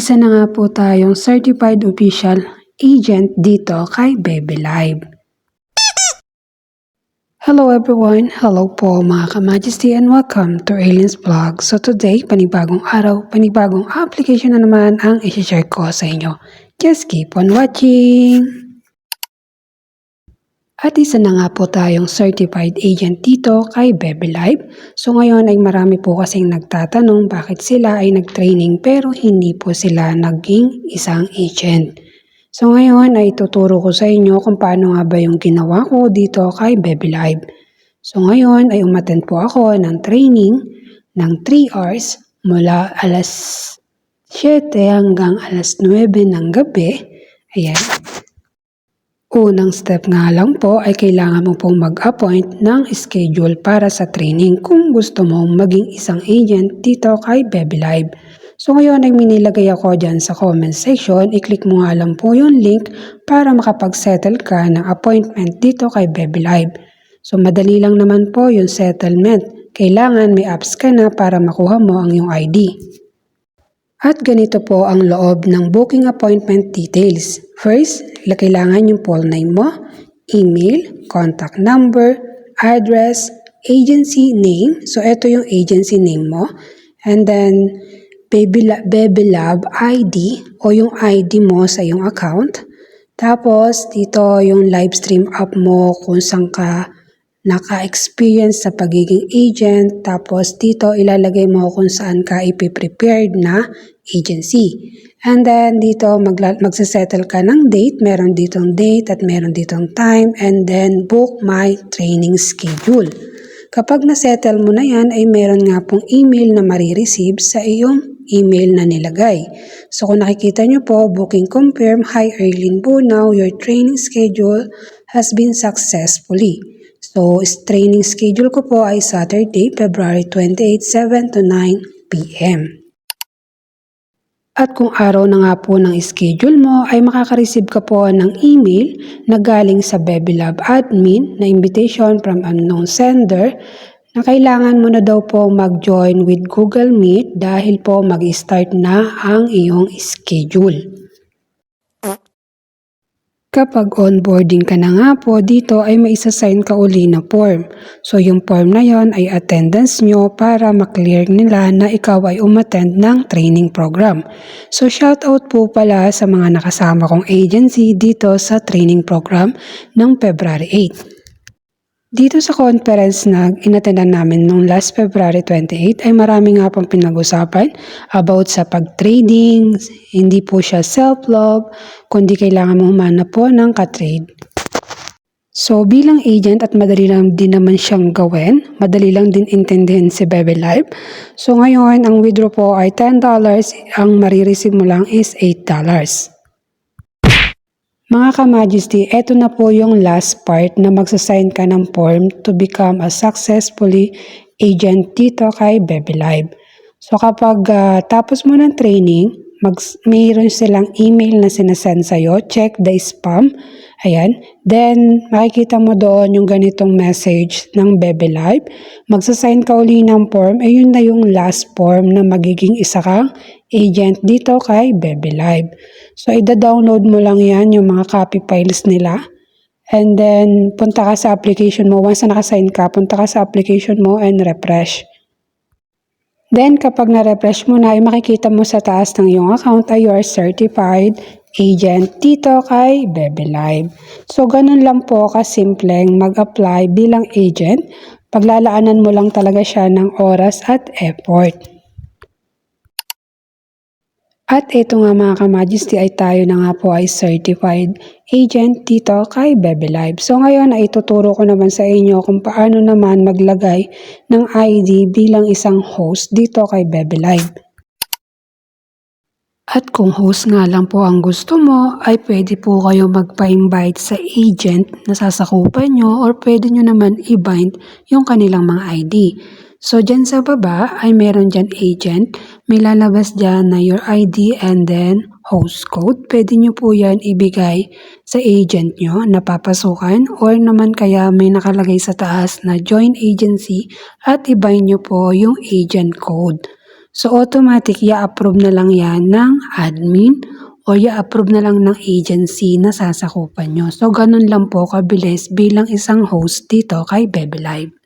Isa na nga po tayong certified official agent dito kay Bebe Live. Hello everyone! Hello po mga ka-Majesty and welcome to Aliens Vlog. So today, panibagong araw, panibagong application na naman ang i-share ko sa inyo. Just keep on watching! At isa na nga po tayong certified agent dito kay Bebe Live. So ngayon ay marami po kasing nagtatanong bakit sila ay nag-training pero hindi po sila naging isang agent. So ngayon ay tuturo ko sa inyo kung paano nga ba yung ginawa ko dito kay Bebe Live. So ngayon ay umattend po ako ng training ng 3 hours mula alas 7 hanggang alas 9 ng gabi. Ayan. Unang step nga lang po ay kailangan mo pong mag-appoint ng schedule para sa training kung gusto mong maging isang agent dito kay Bebe Live. So ngayon ay minilagay ako dyan sa comment section, i-click mo nga lang po yung link para makapag-settle ka ng appointment dito kay Bebe Live. So madali lang naman po yung settlement, kailangan may apps ka na para makuha mo ang iyong ID. At ganito po ang loob ng booking appointment details. First, kailangan yung full name mo, email, contact number, address, agency name. So, ito yung agency name mo. And then, Bebe Lab ID o yung ID mo sa yung account. Tapos, dito yung live stream app mo kung saan ka naka-experience sa pagiging agent. Tapos, dito ilalagay mo kung saan ka ipiprepared na agency. And then dito magsasettle ka ng date, meron ditong date at meron ditong time, and then book my training schedule. Kapag nasettle mo na yan ay meron nga pong email na marireceive sa iyong email na nilagay. So kung nakikita nyo po, booking confirm, hi Erlyn Bunaw, your training schedule has been successfully. So training schedule ko po ay Saturday, February 28, 7 to 9 p.m. At kung araw na nga po ng schedule mo ay makaka-receive ka po ng email na galing sa Bebe Lab admin na invitation from unknown sender na kailangan mo na daw po mag-join with Google Meet dahil po mag-start na ang iyong schedule. Kapag onboarding ka na nga po, dito ay may isa-sign ka uli na form. So yung form na yon ay attendance nyo para maklear nila na ikaw ay umattend ng training program. So shoutout po pala sa mga nakasama kong agency dito sa training program ng February 8. Dito sa conference na inattendan namin noong last February 28 ay marami nga pong pinag-usapan about sa pag-trading, hindi po siya self-love, kundi kailangan mo humanap po ng ka-trade. So bilang agent at madali lang din naman siyang gawin, madali lang din intindihin si Bebe Live. So ngayon ang withdraw po ay $10, ang marireceive mo lang is $8. Mga ka-Majesty, eto na po yung last part na magsasign ka ng form to become a successfully agent dito kay Bebe Live. So kapag tapos mo ng training, mayroon silang email na sinasend sa'yo, check the spam. Ayan. Then, makikita mo doon yung ganitong message ng Bebe Live. Magsasign ka uli ng form. Ayun na yung last form na magiging isa kang agent dito kay Bebe Live. So, ida-download mo lang yan, yung mga copy files nila. And then, punta ka sa application mo. Once na nakasign ka, punta ka sa application mo and refresh. Then, kapag na-refresh mo na, ay makikita mo sa taas ng iyong account ay you are certified agent dito kay Bebe Live. So, ganun lang po kasimpleng mag-apply bilang agent. Paglalaanan mo lang talaga siya ng oras at effort. At ito nga mga ka-Majesty ay tayo na nga po ay certified agent dito kay Bebe Live. So ngayon ay ituturo ko naman sa inyo kung paano naman maglagay ng ID bilang isang host dito kay Bebe Live. At kung host nga lang po ang gusto mo, ay pwede po kayo magpa-invite sa agent na sasakupan nyo or pwede nyo naman i-bind yung kanilang mga ID. So, dyan sa baba ay meron dyan agent. May lalabas dyan na your ID and then host code. Pwede nyo po yan ibigay sa agent nyo na papasukan or naman kaya may nakalagay sa taas na join agency at i-bind nyo po yung agent code. So automatic i-approve na lang yan ng admin o i-approve na lang ng agency na sasakupan nyo. So ganun lang po kabilis bilang isang host dito kay Bebe Live.